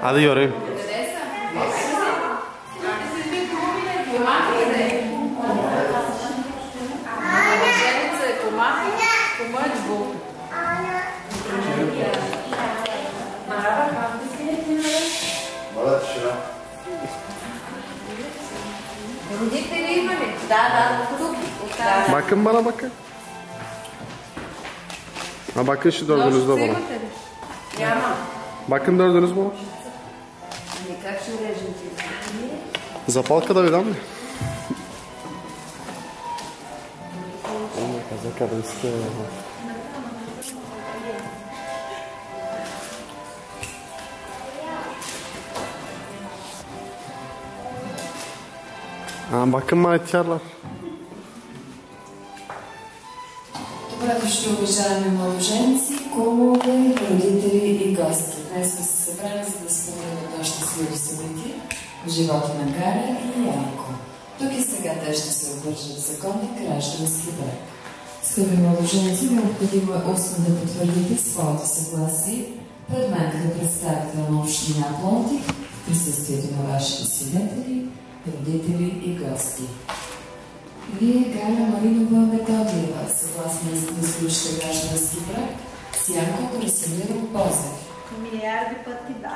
Аде, Йори. Родители има ли? Да, тук. Bakın bana bakın. Ha bakın şu dördünüz de bana. Няма. Bakın dördünüz bana. Ами как ще режем ти? Zapalka da видам ли? Каза къде сте. Bakın malitярlar. Добре дошли, уважаеми младоженци, кумове, родители и гости. Днес сме се събрали, за да споменем едно щастливо събитие в живота на Галя и Янко. Тук и сега те ще се обвържат в законен граждански брак. Скъпи младоженци, необходимо е устно да потвърдите своето съгласие пред мен като представител на община Пловдив в присъствието на вашите свидетели, родители и гости. Вие, Галя Маринова Методиева, съгласна да сключите граждански брак с Янко Красимиров Бозев. Милиарди пъти да.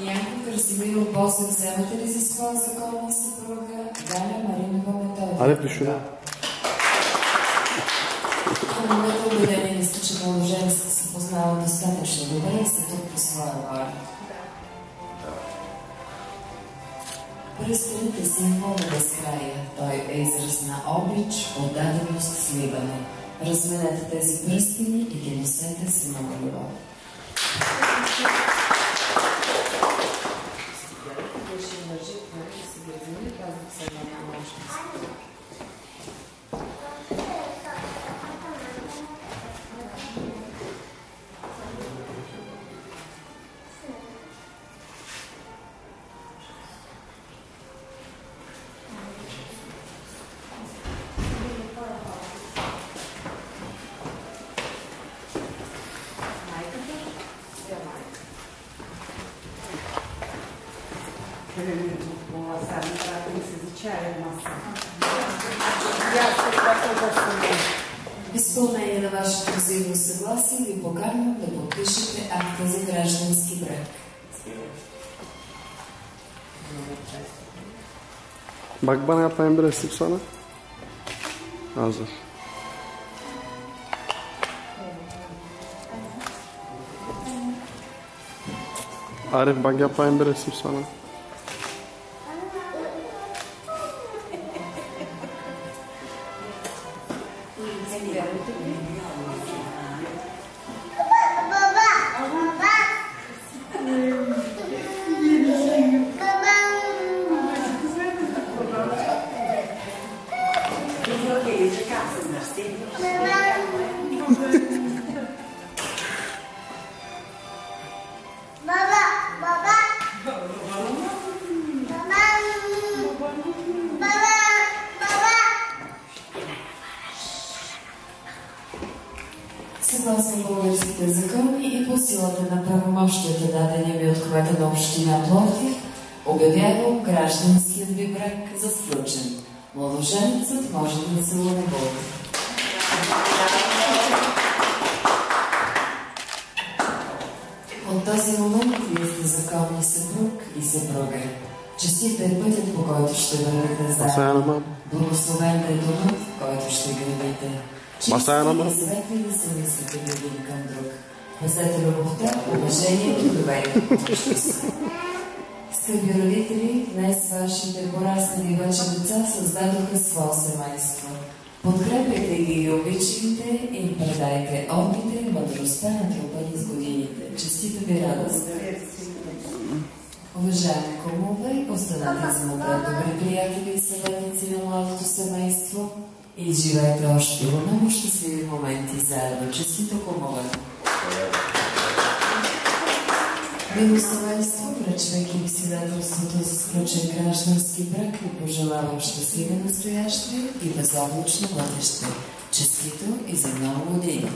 Янко Красимиров Бозев, вземате ли за своя законна съпруга Галя Маринова Методиева? Аре, пишу да. Командата убедени сте, че младоженците се познават достатъчно добре и са тук по своя воля. Пръстенът е символ на безкрая. Той е израз на обич, отдаденост, сливане. Разменете тези пръстени и ги носете с много любов. В изпълнение на вашето взаимно съгласие ви поканям да подпишете акта за граждански брак. Bak bana yapayım bir resim sana. Hazır. Arif bak yapayım bir resim sana. Съгласно българските закони и по силата на правомощията, дадени ми от кмета на община Пловдив, обявявам гражданският ви брак за сключен. Младоженецът може да целуне Бога. От този момент вие сте законни съпруг и съпруга. Честит е пътят, по който ще вървите заедно. Благословен е домът, който ще градите. Чисти и светли да се мислите един към друг. Пазете любовта, уважението, доверието. Скъпи родители, днес вашите пораснали вече деца създадоха свое семейство. Подкрепяйте ги и обичайте и им предайте опита и мъдростта, натрупани с годините. Честита ви радост! Уважаеми кумове, останете за напред добри приятели и съветници на младото семейство и изживайте още много щастливи моменти заедно. Честито, кумове! Благословенство, връчвайки ви свидетелството за сключен граждански брак, ви пожелавам щастливо настояще и безоблачно бъдеще. Честито и за много години!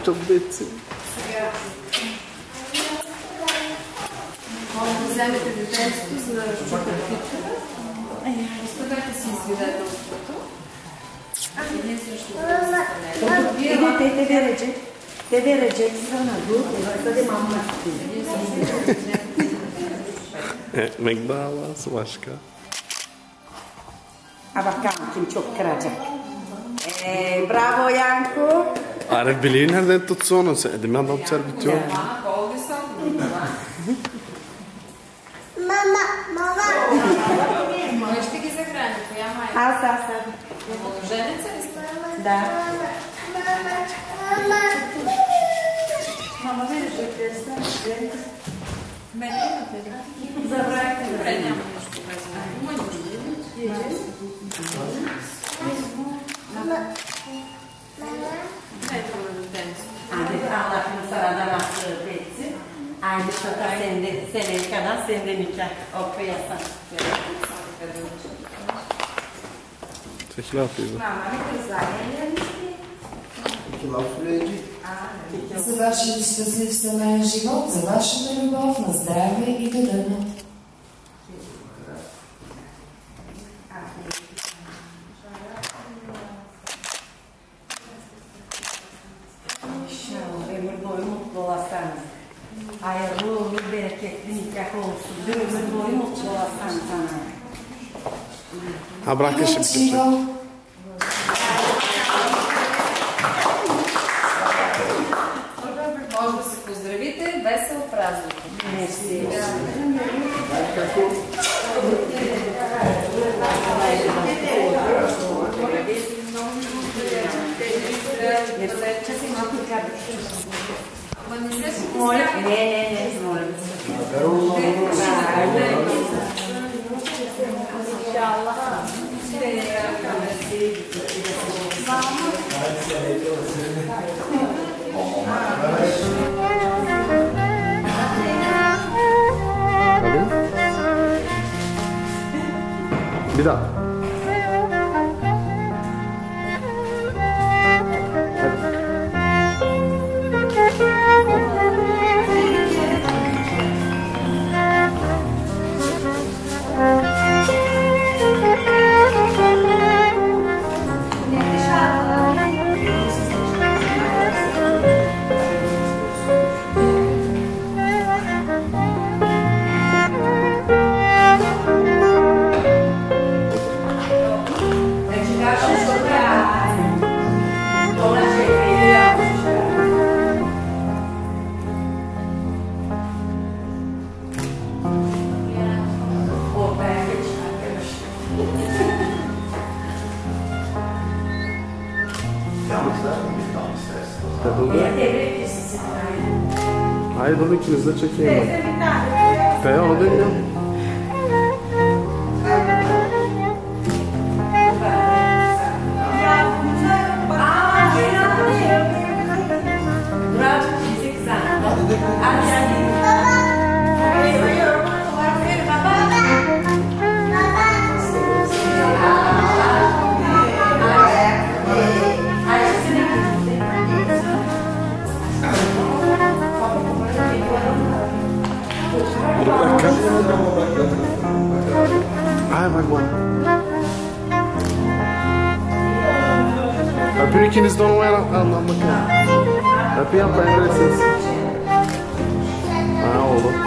Çok detsi. Вземете детенството, за да разчупите. Оставете си свидетелството. Един също Te verecek sana bu. Hadi mamma. Ekmek davası başka. Bakalım kim çok kıracak. Bravo Yanko. Arif bileği nereden tutsa onu? Demin adam bitiyor. Мама! Мама ще ги захрани. Коя майка? Аз. Младоженеца ли сте? Да. Мама, видиш ли теста? Мене имате ли? Забравяйте. Добре, няма нищо без мен. Има нищо. Ето го на детенство. Allah sarada nasıl etsin. Aynı şaka seneye kadar sende nikah okuyasan. Teşekkür ederim. За вашия щастлив семейен живот, за вашата любов, на здраве и до дъно. Ömür boyu mutlu olasınız. Hayırlı uğurlu, bereketli nikah olsun. Ömür boyu mutlu olasınız sana. Ha bırak şimdi. Може да се поздравите. Весел празник. Bir daha. Hayır onu ikiniz de çekeyim. Kaya onu değil ya. Ay bak bak. Öpün ikiniz de onu anlamak. Öpün yapmayın. Ha oğlum.